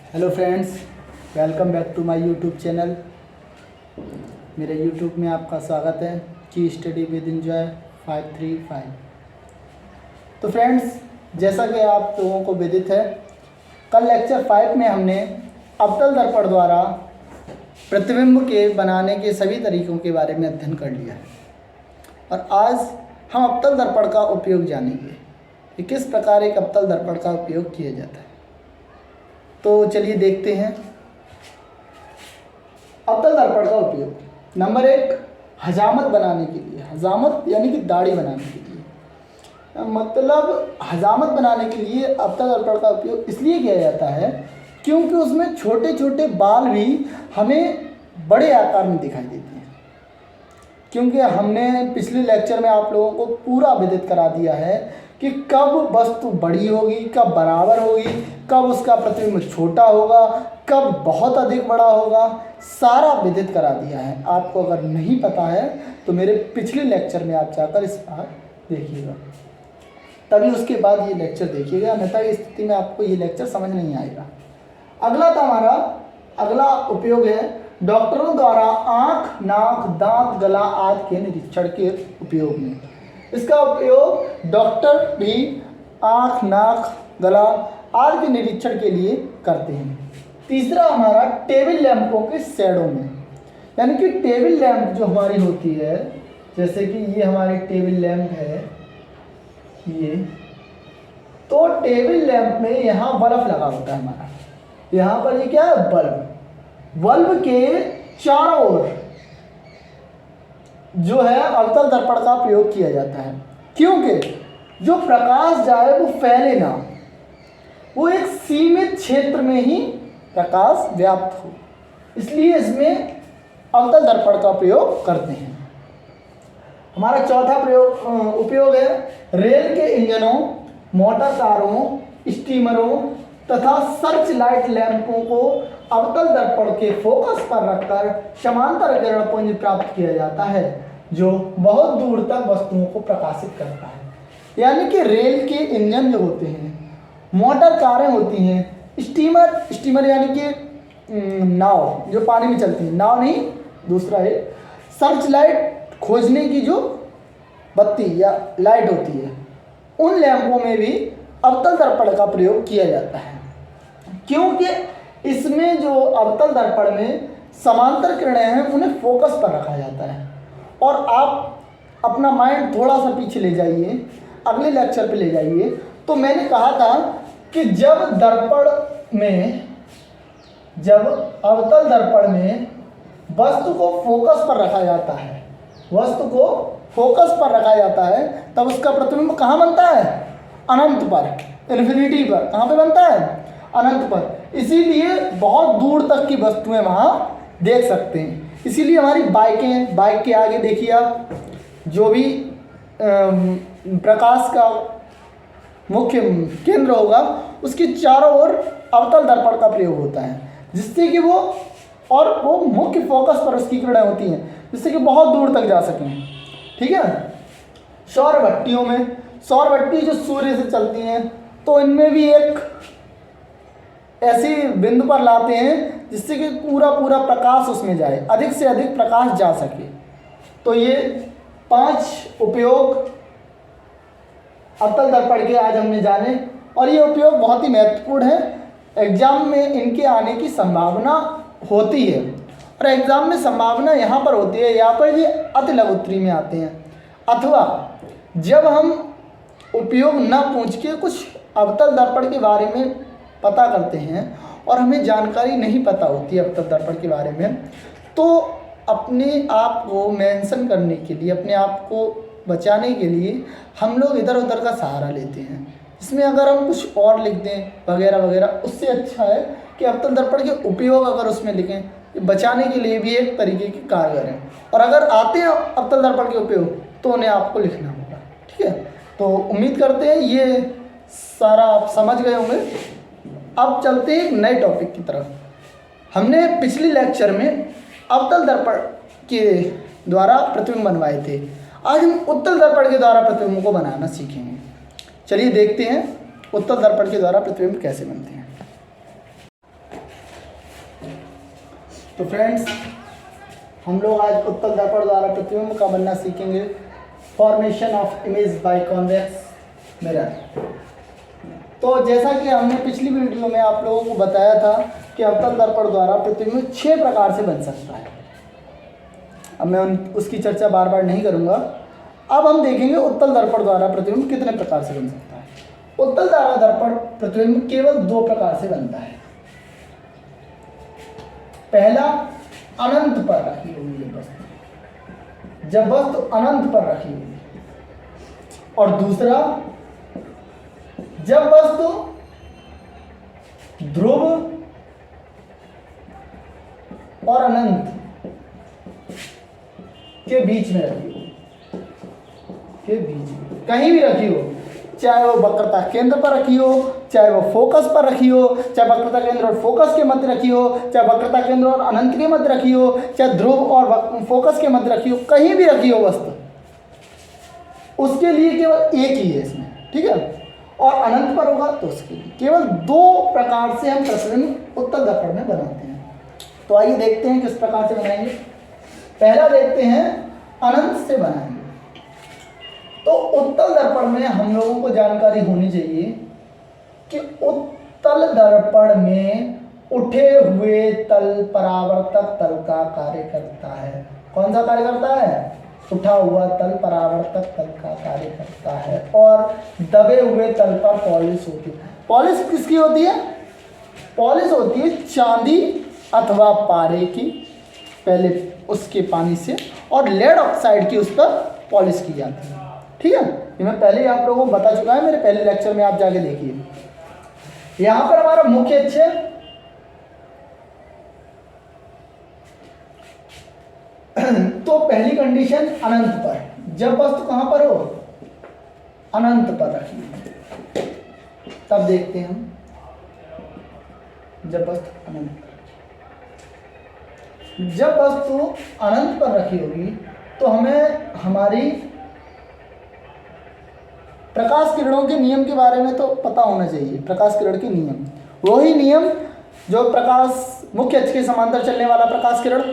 Hello friends, welcome back to my YouTube channel. मेरे YouTube में आपका स्वागत है की स्टडी विद एंजॉय 535। तो फ्रेंड्स, जैसा कि आप लोगों को विदित है, कल लेक्चर 5 में हमने अवतल दर्पण द्वारा प्रतिबिंब के बनाने के सभी तरीकों के बारे में अध्ययन कर लिया है और आज हम अवतल दर्पण का उपयोग जानेंगे कि किस प्रकार एक अवतल दर्पण का उपयोग किया जाता है। तो चलिए देखते हैं अवतल दर्पण का उपयोग। नंबर 1, हजामत बनाने के लिए। हजामत यानी कि दाढ़ी बनाने के लिए, मतलब हजामत बनाने के लिए अवतल दर्पण का उपयोग इसलिए किया जाता है क्योंकि उसमें छोटे छोटे बाल भी हमें बड़े आकार में दिखाई देते हैं। क्योंकि हमने पिछले लेक्चर में आप लोगों को पूरा विदित करा दिया है कि कब वस्तु बड़ी होगी, कब बराबर होगी, कब उसका प्रतिबिंब छोटा होगा, कब बहुत अधिक बड़ा होगा, सारा विदित करा दिया है। आपको अगर नहीं पता है तो मेरे पिछले लेक्चर में आप जाकर इस बार देखिएगा, तभी उसके बाद ये लेक्चर देखिएगा, अन्यथा इस स्थिति में आपको ये लेक्चर समझ नहीं आएगा। अगला उपयोग है डॉक्टरों द्वारा आँख, नाक, दांत, गला आदि के निरीक्षण के उपयोग में। इसका उपयोग डॉक्टर भी आँख, नाक, गला आदि के निरीक्षण के लिए करते हैं। तीसरा हमारा टेबल लैंपों के शैडो में, यानी कि टेबल लैंप जो हमारी होती है, जैसे कि ये हमारी टेबल लैंप है ये, तो टेबल लैंप में यहाँ बल्ब लगा होता है हमारा, यहाँ पर ये क्या है, बल्ब के चारों ओर जो है अवतल दर्पण का प्रयोग किया जाता है, क्योंकि जो प्रकाश जाए वो फैले ना, वो एक सीमित क्षेत्र में ही प्रकाश व्याप्त हो, इसलिए इसमें अवतल दर्पण का प्रयोग करते हैं। हमारा चौथा उपयोग है रेल के इंजनों, मोटर कारों, स्टीमरों तथा सर्च लाइट लैंपों को अवतल दर्पण के फोकस पर रखकर समांतर किरण पुंज प्राप्त किया जाता है, जो बहुत दूर तक वस्तुओं को प्रकाशित करता है। यानी कि रेल के इंजन जो होते हैं, मोटर कारें होती हैं, स्टीमर यानी कि नाव जो पानी में चलती है, नाव नहीं दूसरा है, सर्च लाइट खोजने की जो बत्ती या लाइट होती है, उन लैंपों में भी अवतल दर्पण का प्रयोग किया जाता है, क्योंकि इसमें जो अवतल दर्पण में समांतर किरणें हैं उन्हें फोकस पर रखा जाता है। और आप अपना माइंड थोड़ा सा पीछे ले जाइए, अगले लेक्चर पे ले जाइए, तो मैंने कहा था कि जब अवतल दर्पण में वस्तु को फोकस पर रखा जाता है, तब उसका प्रतिबिंब कहाँ बनता है, अनंत पर, इन्फिनिटी पर। कहाँ पे बनता है, अनंत पर। इसीलिए बहुत दूर तक की वस्तुएं वहाँ देख सकते हैं। इसीलिए हमारी बाइक के आगे देखिए आप, जो भी प्रकाश का मुख्य केंद्र होगा उसके चारों ओर अवतल दर्पण का प्रयोग होता है, जिससे कि वो मुख्य फोकस पर उसकी किरणें होती हैं, जिससे कि बहुत दूर तक जा सकें। ठीक है। सौर भट्टी जो सूर्य से चलती हैं, तो इनमें भी एक ऐसी बिंदु पर लाते हैं जिससे कि पूरा प्रकाश उसमें जाए, अधिक से अधिक प्रकाश जा सके। तो ये 5 उपयोग अवतल दर्पण के आज हमने जाने, और ये उपयोग बहुत ही महत्वपूर्ण है। एग्जाम में इनके आने की संभावना होती है, और एग्जाम में संभावना यहाँ पर होती है, यहाँ पर ये अति लघु उत्तरी में आते हैं, अथवा जब हम उपयोग न पूछ के कुछ अवतल दर्पण के बारे में पता करते हैं और हमें जानकारी नहीं पता होती है अवतल दर्पण के बारे में, तो अपने आप को मेंशन करने के लिए, अपने आप को बचाने के लिए हम लोग इधर उधर का सहारा लेते हैं। इसमें अगर हम कुछ और लिख दें वगैरह वगैरह, उससे अच्छा है कि अवतल दर्पण के उपयोग अगर उसमें लिखें, बचाने के लिए भी एक तरीके की कारगर है। और अगर आते हैं अवतल दर्पण के उपयोग, तो उन्हें आपको लिखना होगा। ठीक है। तो उम्मीद करते हैं ये सारा आप समझ गए होंगे। अब चलते हैं एक नए टॉपिक की तरफ। हमने पिछले लेक्चर में अवतल दर्पण के द्वारा प्रतिबिंब बनवाए थे, आज हम उत्तल दर्पण के द्वारा प्रतिबिंब को बनाना सीखेंगे। चलिए देखते हैं उत्तल दर्पण के द्वारा प्रतिबिंब कैसे बनते हैं। तो फ्रेंड्स, हम लोग आज उत्तल दर्पण द्वारा प्रतिबिंब का बनना सीखेंगे। Formation of image by convex mirror. तो जैसा कि हमने पिछली वीडियो में आप लोगों को बताया था कि अवतल दर्पण द्वारा प्रतिबिंब 6 प्रकार से बन सकता है। अब मैं उसकी चर्चा बार बार नहीं करूंगा। अब हम देखेंगे उत्तल दर्पण द्वारा प्रतिबिंब कितने प्रकार से बन सकता है। उत्तल द्वारा दर्पण प्रतिबिंब केवल 2 प्रकार से बनता है। पहला, अनंत पर रखी हुई वस्तु, जब वस्तु अनंत पर रखी हुई, और दूसरा, जब वस्तु ध्रुव और अनंत के बीच में रखी हो, के बीच में कहीं भी रखी हो, चाहे वो वक्रता केंद्र पर रखी हो, चाहे वो फोकस पर रखी हो, चाहे वक्रता केंद्र और फोकस के मध्य रखी हो, चाहे वक्रता केंद्र और अनंत के मध्य रखी हो, चाहे ध्रुव और फोकस के मध्य रखी हो, कहीं भी रखी हो वस्तु, उसके लिए केवल एक ही है इसमें, ठीक है। और अनंत पर होगा तो उसके लिए केवल 2 प्रकार से हम प्रतिबिंब उत्तल दर्पण में बनाते हैं। तो आइए देखते हैं किस प्रकार से बनाएंगे। पहला देखते हैं अनंत से बनाएंगे। तो उत्तल दर्पण में हम लोगों को जानकारी होनी चाहिए कि उत्तल दर्पण में उठे हुए तल परावर्तक तल का कार्य करता है। कौन सा कार्य करता है? उठा हुआ तल परावर्तक तल का कार्य करता है। और दबे हुए तल पर पॉलिश होती है। पॉलिश किसकी होती है? पॉलिश होती है चांदी अथवा पारे की, पहले उसके पानी से, और लेड ऑक्साइड की उस पर पॉलिश की जाती है, ठीक है। ये मैं पहले ही आप लोगों को बता चुका है, मेरे पहले लेक्चर में आप जाके देखिए। यहां पर हमारा मुख्य अक्ष तो पहली कंडीशन अनंत पर, जब वस्तु कहां पर हो? अनंत पर रखिए, तब देखते हैं हम। जब वस्तु अनंत पर, जब वस्तु अनंत पर रखी होगी तो हमें हमारी प्रकाश किरणों के नियम के बारे में तो पता होना चाहिए। प्रकाश किरण के नियम, वही नियम जो प्रकाश मुख्य अक्ष के समांतर चलने वाला प्रकाश किरण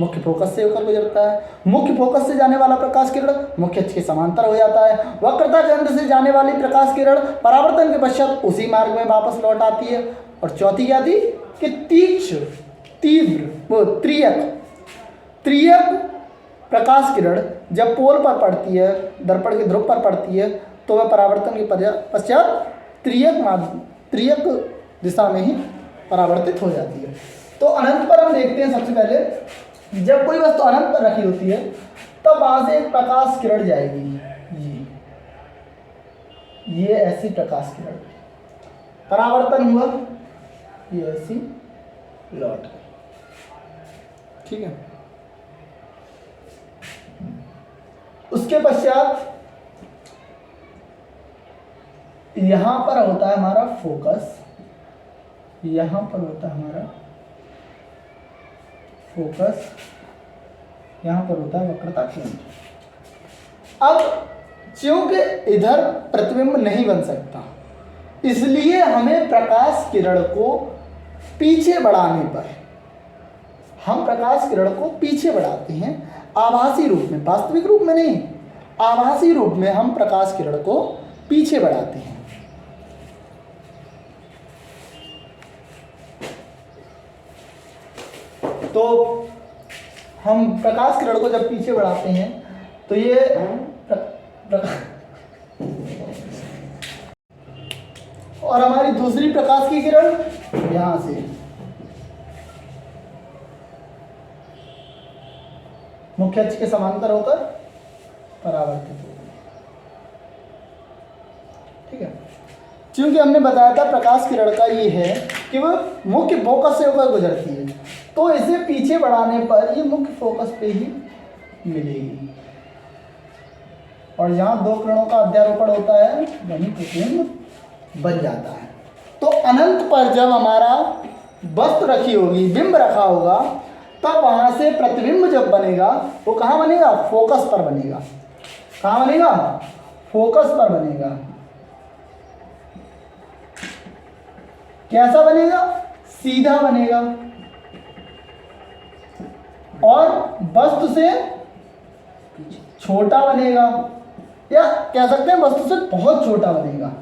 मुख्य फोकस से होकर गुजरता है, मुख्य फोकस से जाने वाला प्रकाश किरण मुख्य अक्ष के समांतर हो जाता है, वक्रता केंद्र से जाने वाली प्रकाश किरण परावर्तन के पश्चात उसी मार्ग में वापस लौट आती है। और चौथी क्या थी कि तीक्ष्ण, तीव्र, वो त्रियक प्रकाश किरण जब पोल पर पड़ती है, दर्पण के ध्रुव पर पड़ती है, तो वह परावर्तन के पश्चात त्रियक दिशा में ही परावर्तित हो जाती है। तो अनंत पर हम देखते हैं। सबसे पहले जब कोई वस्तु अनंत पर रखी होती है तब वहां से एक प्रकाश किरण जाएगी, ये ऐसी प्रकाश किरण, परावर्तन हुआ, ये ऐसी लौट, ठीक है। उसके पश्चात यहां पर होता है हमारा फोकस, यहां पर होता है हमारा फोकस, यहां पर होता है वक्रता केंद्र। अब चूंकि इधर प्रतिबिंब नहीं बन सकता, इसलिए हमें प्रकाश किरण को पीछे बढ़ाने पर, हम प्रकाश किरण को पीछे बढ़ाते हैं आभासी रूप में, वास्तविक रूप में नहीं, आभासी रूप में हम प्रकाश किरण को पीछे बढ़ाते हैं। तो हम प्रकाश किरण को जब पीछे बढ़ाते हैं तो ये और हमारी दूसरी प्रकाश की किरण यहां से मुख्य अक्ष के समांतर होकर परावर्तित होगी, ठीक है। क्योंकि हमने बताया था प्रकाश किरण का ये है कि वह मुख्य फोकस से होकर गुजरती है, तो इसे पीछे बढ़ाने पर ये मुख्य फोकस पे ही मिलेगी, और जहां 2 किरणों का अध्यारोपण होता है वहीं प्रतिबिंब बन जाता है। तो अनंत पर जब हमारा वस्तु रखी होगी, बिंब रखा होगा, तब वहां से प्रतिबिंब जब बनेगा वो कहाँ बनेगा? फोकस पर बनेगा। कहाँ बनेगा? फोकस पर बनेगा। कैसा बनेगा? सीधा बनेगा। और वस्तु से छोटा बनेगा, या कह सकते हैं वस्तु से बहुत छोटा बनेगा,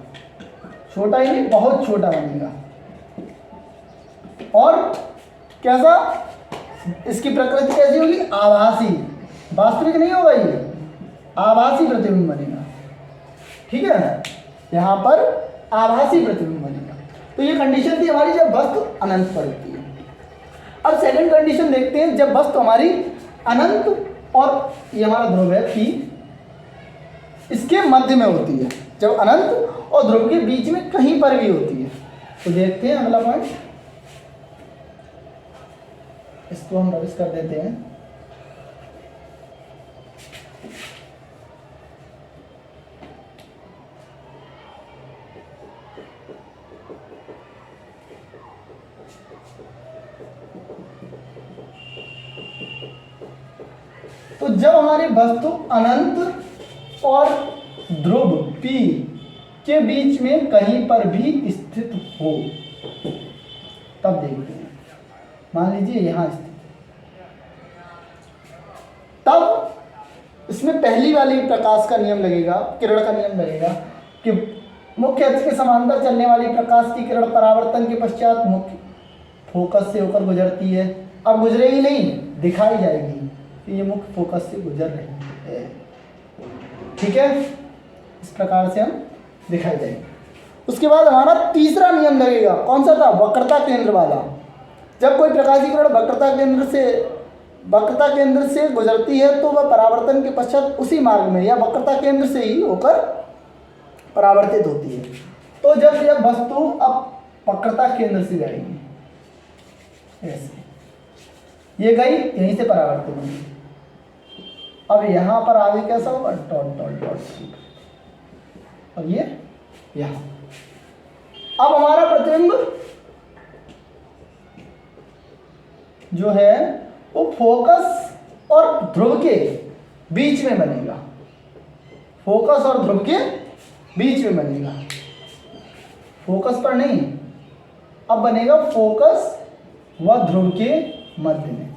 छोटा ही नहीं बहुत छोटा बनेगा। और कैसा, इसकी प्रकृति कैसी होगी, आभासी, वास्तविक नहीं होगा, ये आभासी प्रतिबिंब बनेगा। ठीक है, यहाँ पर आभासी प्रतिबिंब बनेगा। तो ये कंडीशन थी हमारी जब वस्तु अनंत पर होती है। अब सेकंड कंडीशन देखते हैं, जब वस्तु हमारी अनंत और ये हमारा ध्रुव है पी, इसके मध्य में होती है, जब अनंत और ध्रुव के बीच में कहीं पर भी होती है। तो देखते हैं अगला पॉइंट, इसको हम रविश कर देते हैं। तो जब हमारी वस्तु अनंत और ध्रुव P के बीच में कहीं पर भी स्थित हो, तब देखते हैं। मान लीजिए यहां स्थित, तब इसमें पहली वाली प्रकाश का नियम लगेगा, किरण का नियम लगेगा कि मुख्य अक्ष के समांतर चलने वाली प्रकाश की किरण परावर्तन के पश्चात मुख्य फोकस से होकर गुजरती है। अब गुजरेगी नहीं, दिखाई जाएगी कि ये मुख्य फोकस से गुजर रही है। ठीक है, इस प्रकार से हम दिखाई जाएंगे। उसके बाद हमारा तीसरा नियम लगेगा, कौन सा था, वक्रता केंद्र वाला। जब कोई प्रकाश की किरण वक्रता केंद्र से गुजरती है तो वह परावर्तन के पश्चात उसी मार्ग में या वक्रता केंद्र से ही होकर परावर्तित होती है। तो जब यह वस्तु अब वक्रता केंद्र से जाएगी, ऐसे ये गई, यहीं से परावर्तित होगी। अब यहां पर आगे कैसा होगा, डॉट डॉट डॉट, और ये यहां। अब हमारा प्रतिबिंब जो है वो फोकस और ध्रुव के बीच में बनेगा, फोकस और ध्रुव के बीच में बनेगा, फोकस पर नहीं। अब बनेगा फोकस व ध्रुव के मध्य में,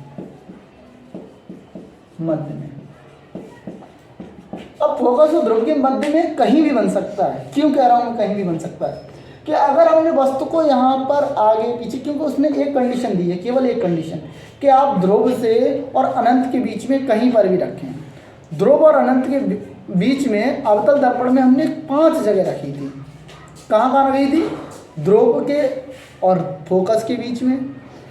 अब फोकस और ध्रुव के मध्य में कहीं भी बन सकता है। क्यों कह रहा हूं मैं कहीं भी बन सकता है, कि अगर हमने वस्तु को यहाँ पर आगे पीछे, क्योंकि उसने एक कंडीशन दी है, केवल एक कंडीशन, कि आप ध्रुव से और अनंत के बीच में कहीं पर भी रखें। ध्रुव और अनंत के बीच में अवतल दर्पण में हमने 5 जगह रखी थी। कहाँ कहाँ रखी थी, ध्रुव के और फोकस के बीच में,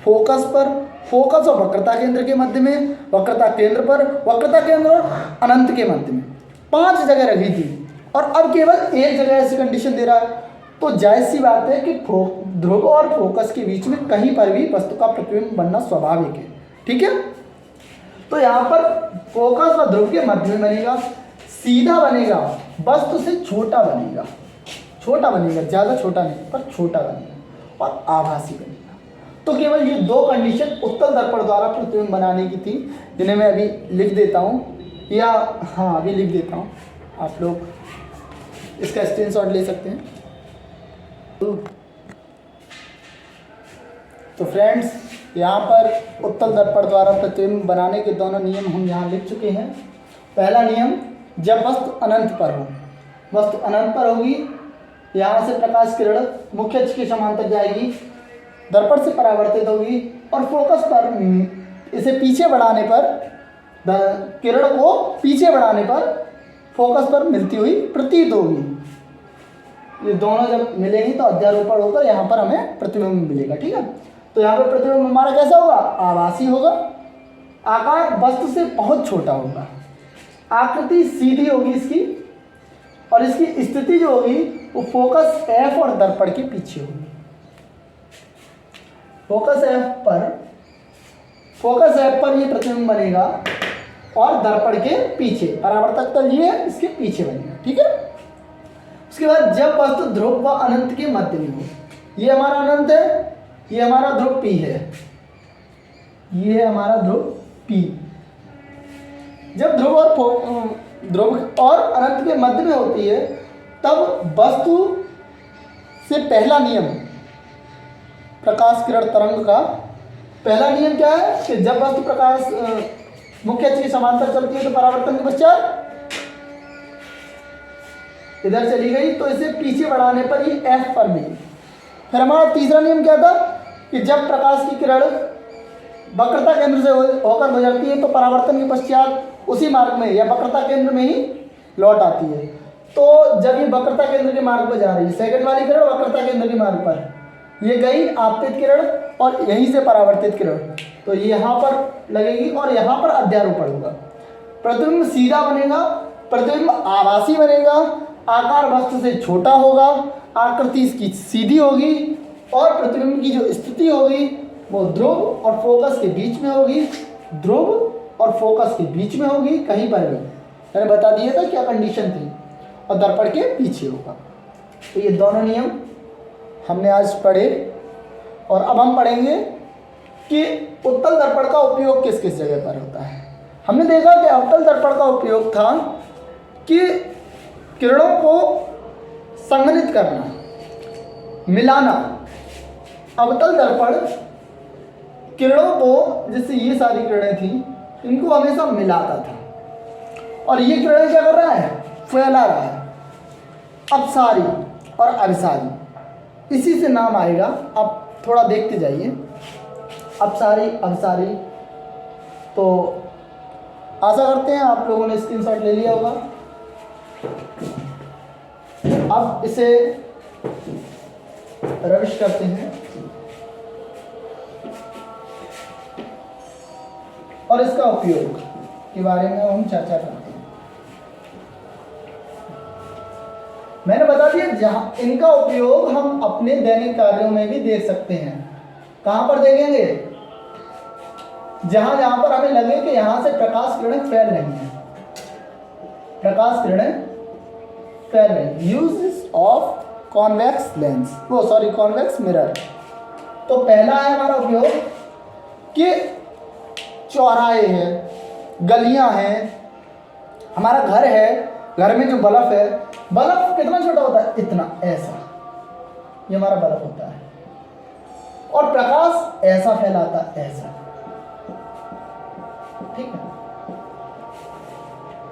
फोकस पर, फोकस और वक्रता केंद्र के मध्य में, वक्रता केंद्र पर, वक्रता केंद्र और अनंत के मध्य में 5 जगह रखी थी। और अब केवल एक जगह ऐसी कंडीशन दे रहा है, तो जायज़ सी बात है कि ध्रुव और फोकस के बीच में कहीं पर भी वस्तु का प्रतिबिंब बनना स्वाभाविक है। ठीक है, तो यहाँ पर फोकस और ध्रुव के मध्य में बनेगा, सीधा बनेगा, वस्तु से छोटा बनेगा, ज़्यादा छोटा नहीं पर छोटा बनेगा और आभासी बनेगा। तो केवल ये 2 कंडीशन उत्तल दर्पण द्वारा प्रतिबिंब बनाने की थी, जिन्हें मैं अभी लिख देता हूँ, या हाँ अभी लिख देता हूँ, आप लोग इसका स्क्रीनशॉट ले सकते हैं। तो फ्रेंड्स, यहाँ पर उत्तल दर्पण द्वारा प्रतिबिंब बनाने के दोनों नियम हम यहाँ लिख चुके हैं। पहला नियम, जब वस्तु अनंत पर हो, वस्तु अनंत पर होगी, यहाँ से प्रकाश किरण मुख्य अक्ष के समांतर जाएगी, दर्पण से परावर्तित होगी और फोकस पर इसे पीछे बढ़ाने पर, किरण को पीछे बढ़ाने पर फोकस पर मिलती हुई प्रतीत होगी। ये दोनों जब मिलेंगी तो अध्यारोपण होकर यहाँ पर हमें प्रतिबिंब मिलेगा। ठीक है, तो यहाँ पर प्रतिबिंब हमारा कैसा होगा, आभासी होगा, आकार वस्तु से बहुत छोटा होगा, आकृति सीधी होगी इसकी, और इसकी स्थिति जो होगी वो फोकस F और दर्पण के पीछे होगी। फोकस F पर ये प्रतिबिंब बनेगा और दर्पण के पीछे, परावर्तक तल ये इसके पीछे बनेगा। ठीक है, उसके बाद जब वस्तु ध्रुव व अनंत के मध्य में हो, ये हमारा अनंत है, ये हमारा ध्रुव P है, ये है हमारा ध्रुव P। जब ध्रुव और अनंत के मध्य में होती है, तब वस्तु से पहला नियम प्रकाश किरण तरंग का पहला नियम क्या है कि जब वस्तु प्रकाश मुख्य अक्ष की समांतर चलती है तो परावर्तन के पश्चात इधर चली गई तो इसे पीछे बढ़ाने पर ये F पर मिली। फिर हमारा तीसरा नियम क्या था कि जब प्रकाश की किरण वक्रता केंद्र से होकर गुजरती है तो परावर्तन के पश्चात उसी मार्ग में या वक्रता केंद्र में ही लौट आती है। तो जब ये वक्रता केंद्र के मार्ग पर जा रही है, सेकंड वाली किरण वक्रता केंद्र के मार्ग पर ये गई आपतित किरण और यहीं से परावर्तित किरण, तो ये यहाँ पर लगेगी और यहाँ पर अध्यारोपण होगा। प्रतिबिंब सीधा बनेगा, प्रतिबिंब आभासी बनेगा, आकार वस्तु से छोटा होगा, आकृति इसकी सीधी होगी और प्रतिबिंब की जो स्थिति होगी वो ध्रुव और फोकस के बीच में होगी, ध्रुव और फोकस के बीच में होगी, कहीं पर भी। मैंने बता दिया था क्या कंडीशन थी, और दर्पण के पीछे होगा। तो ये दोनों नियम हमने आज पढ़े और अब हम पढ़ेंगे कि उत्तल दर्पण का उपयोग किस किस जगह पर होता है। हमने देखा कि अवतल दर्पण का उपयोग था कि किरणों को संघनित करना, मिलाना। अवतल दर्पण किरणों को, जैसे ये सारी किरणें थी, इनको हमेशा मिलाता था और ये किरणें क्या कर रहा है, फैला रहा है। अपसारी और अभिसारी, इसी से नाम आएगा। आप थोड़ा देखते जाइए, अपसारी अभिसारी। तो आशा करते हैं आप लोगों ने स्क्रीनशॉट ले लिया होगा। अब इसे रविश करते हैं और इसका उपयोग के बारे में हम चर्चा करते हैं। मैंने बता दिया जहाँ इनका उपयोग हम अपने दैनिक कार्यों में भी देख सकते हैं। कहाँ पर देखेंगे, जहाँ जहाँ पर हमें लगे कि यहाँ से प्रकाश किरणें फैल रही हैं, प्रकाश किरणें फैल रही। यूज ऑफ कॉन्वेक्स लेंस, वो सॉरी कॉन्वेक्स मिरर। तो पहला है हमारा उपयोग कि चौराहे हैं, गलियां हैं, हमारा घर है, घर में जो बल्ब है, बल्ब कितना छोटा होता है, इतना, ऐसा, ये हमारा बल्ब होता है और प्रकाश ऐसा फैलाता है, ऐसा, ठीक है।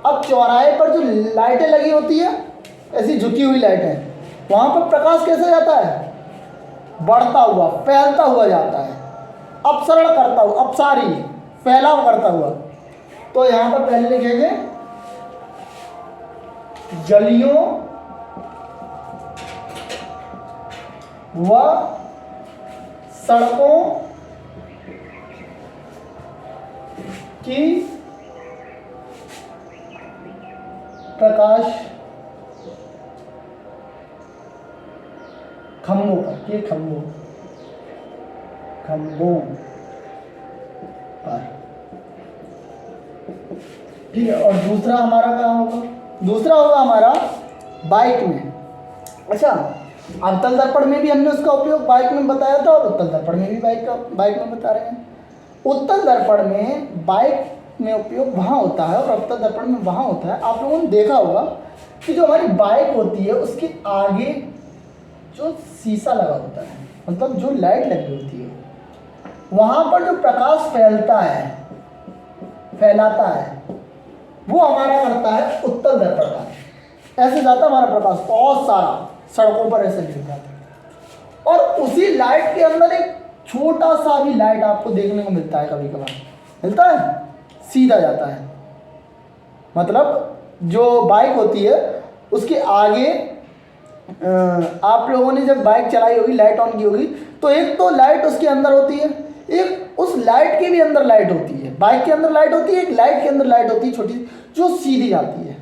अब चौराहे पर जो लाइटें लगी होती है, ऐसी झुकी हुई लाइटें, वहां पर प्रकाश कैसे जाता है, बढ़ता हुआ, फैलता हुआ जाता है, अपसरण करता हुआ, अपसारी, फैलाव करता हुआ। तो यहां पर पहले लिखेंगे गलियों व सड़कों की प्रकाश खंभों पर, ये खंभों पर, ठीक है। और दूसरा हमारा क्या होगा, दूसरा होगा हमारा बाइक में। अच्छा, अवतल दर्पण में भी हमने उसका उपयोग बाइक में बताया था और उत्तल दर्पण में भी बाइक में बता रहे हैं। उत्तल दर्पण में बाइक में उपयोग वहाँ होता है और अवतल दर्पण में वहाँ होता है। आप लोगों ने देखा होगा कि जो हमारी बाइक होती है उसके आगे जो शीशा लगा होता है, मतलब जो लाइट लगी होती है, वहाँ पर जो प्रकाश फैलाता है, वो हमारा करता है उत्तल दर्पण का। ऐसे जाता हमारा प्रकाश बहुत सारा सड़कों पर ऐसे गिरता था और उसी लाइट के अंदर एक छोटा सा भी लाइट आपको देखने को मिलता है, कभी कभार मिलता है, सीधा जाता है। मतलब जो बाइक होती है उसके आगे आप लोगों ने जब बाइक चलाई होगी, लाइट ऑन की होगी, तो एक तो लाइट उसके अंदर होती है, एक उस लाइट के भी अंदर लाइट होती है। बाइक के अंदर लाइट होती है, एक लाइट के अंदर लाइट होती है छोटी, जो सीधी जाती है।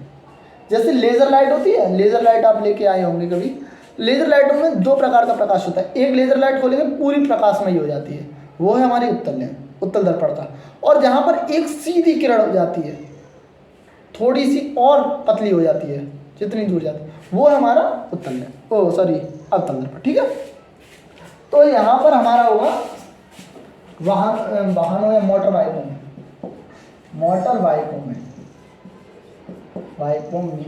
जैसे लेज़र लाइट होती है, लेज़र लाइट आप लेके आए होंगे कभी। लेज़र लाइटों में दो प्रकार का प्रकाश होता है। एक लेज़र लाइट खोलेंगे पूरी प्रकाशमयी हो जाती है, वो है हमारी उत्तल दर्पण का। और जहाँ पर एक सीधी किरण हो जाती है, थोड़ी सी और पतली हो जाती है, जितनी दूर जाती है, वो है हमारा अवतल दर्पण, ठीक है। तो यहाँ पर हमारा होगा वाहनों या मोटर बाइकों में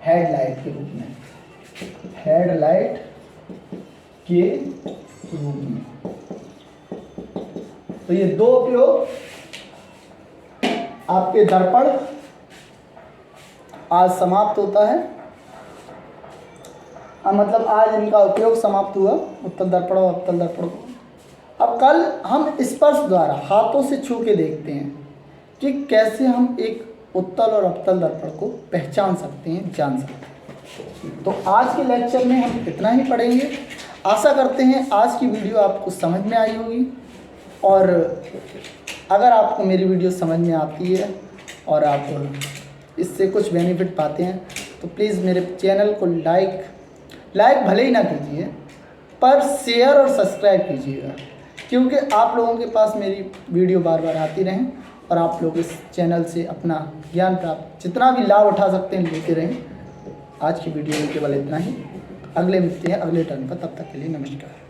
हेडलाइट के रूप में, तो ये दो उपयोग आपके दर्पण आज समाप्त होता है। मतलब आज इनका उपयोग समाप्त हुआ, उत्तल दर्पण और अवतल दर्पण को। अब कल हम स्पर्श द्वारा हाथों से छू के देखते हैं कि कैसे हम एक उत्तल और अवतल दर्पण को पहचान सकते हैं, जान सकते हैं। तो आज के लेक्चर में हम इतना ही पढ़ेंगे। आशा करते हैं आज की वीडियो आपको समझ में आई होगी, और अगर आपको मेरी वीडियो समझ में आती है और आप इससे कुछ बेनिफिट पाते हैं तो प्लीज़ मेरे चैनल को लाइक भले ही ना कीजिए, पर शेयर और सब्सक्राइब कीजिएगा, क्योंकि आप लोगों के पास मेरी वीडियो बार बार आती रहें और आप लोग इस चैनल से अपना ज्ञान प्राप्त जितना भी लाभ उठा सकते हैं लेते रहें। आज की वीडियो में केवल इतना ही। अगले मिलते हैं अगले टर्न पर, तब तक के लिए नमस्कार।